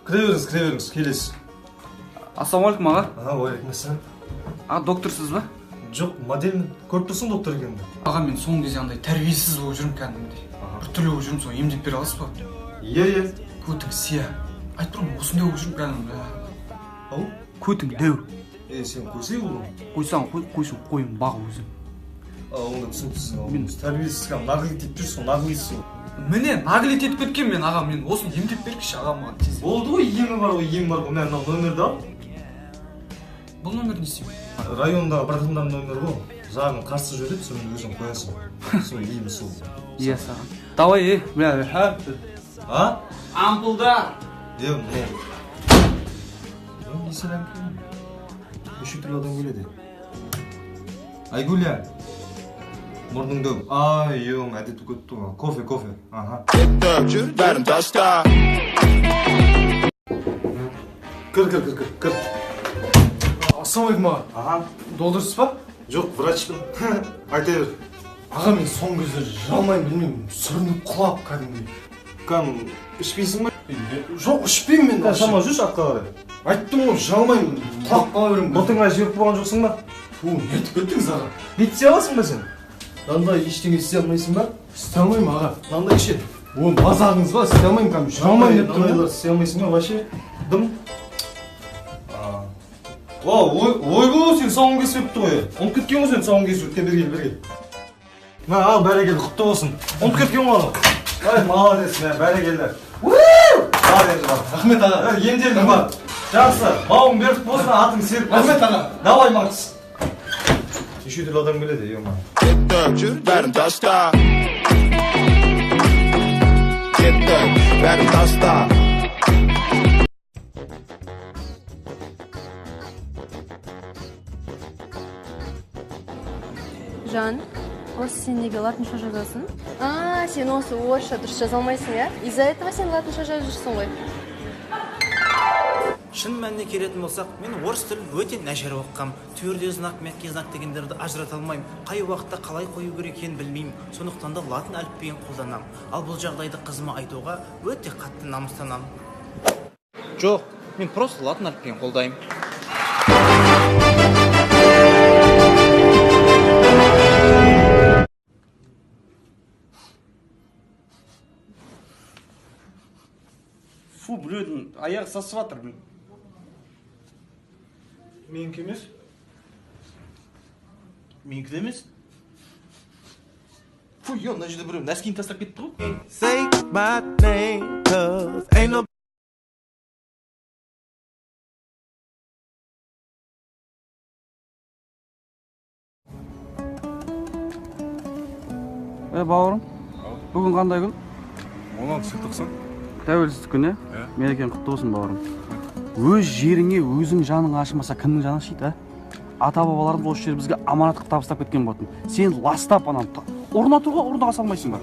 Кіре беріңіз, келесіз. Ассалаумағалейкум аға. Уалейкум ассалам. Докторсыз ба? Жоқ, модельмін. Көріп тұрсың доктор екенді. Аға, мен соңғы кезде андай тәрбиесіз болып жүрмін кәдімгідей. Біртүрлі болып жүрмін, соны емдеп бере аласыз ба? Иә. Көтің сия. Айтып тұрмын, осындай болып жүрмін кәдімгі. Ау? Көтің дәу. Сен көсей болдың? Қойсаң, қойсын, қойын баға өзім. Онда түсініксіз. Мен тәрбиесіз кәдім наглит етіп жүрсің, наглитсің. Міне, наглит етіп кеткен мен аға, мен осыны емдеп беріңізші аға маған тез. Болды ғой, емі бар ғой. Мә мынау нөмірді ал. Бұл нөмір не істеймін? Райондағы братандар нөмір ғой. Жағын қарсы жүріп, соны өзің қоясың. Сол емі сол. Иә саған. Давай, бля. Ампулдар. Не сәлем келін? Неше түрлі адам келеді. Айгуля. Мұрныңды әдеті көтті ғой. Кофе. Кір. Ассалаумағалейкум аға. Доldырсыз ба? Жоқ, врачпын. Айта бер. Аға, мен соңғы кезде жалмайын, білмеймін, сүрініп құлап кәдімгідей. Ішпейсің ба? Жоқ, ішпеймін мен. Шама жүрші атқа қарай. Айттым ғой, жалмаймын, құлап қала беремін. Бұтыңа жеп болған жоқсың ба? Не етіп кеттіңіз аға? Бет істей аласың ба сен? Мынандай ештеңе істей алмайсың ба? Істей алмаймын аға. Мынандай ше. Оны мазағыңыз ба? Істей алмаймын кәдімгі. Жалмаймын деп тұрмын. Мынайлар істей алмайсың ба? Вообще дым. Ойбу, сен сауын кесіпті ғой. Ұмытып кеткен ғой сен сауын кесіп. Бергел. Ал, бәрекелді, құтты болсын. Ұмытып кеткен ғой оны. Ай, молодец, бәрекелді. Рахмет аға. Емделдің бар. Жақсы, бауың берік болсын, атың серік болсын. Рахмет аға. Давай, Макс. Неше түрлі адам келеді, ема. Бәрін таста. Бәрін таста. Жан, осы сен неге латынша жазасың? Сен осы орысша дұрыс жаза алмайсың, иә? Из-за этого сен латынша жазып жүрсің ғой. Шын мәніне келетін болсақ, мен орыс тілін өте нашар оқығам. Төрде знак, мягкий знак дегендерді ажырата алмаймын. Қай уақытта қалай қою керек екенін білмеймін. Сондықтан да латын әліпбиін қолданамын. Ал бұл жағдайды қызыма айтуға өте қатты намыстанамын. Жоқ, мен просто латын әліпбиін қолдаймын. Фу, біреудің аяғы сасып жатыр, блин. Менікі емес? Менікі де емес? Фу, мына жерде біреу нәскиін тастап кетті ғой. Say my name, 'cause ain't no Бауырым, бүгін қандай күн? 16 желтоқсан. Тәуелсіздік күні, мерекең құтты болсын бауырым. Өз жеріңе өзің жаның ашымаса кімнің жаны ашиды, ата бабаларымыз осы жерді бізге аманат қылып табыстап кеткен болатын. Сен ластап ананы орнатуға орныға салмайсың ба?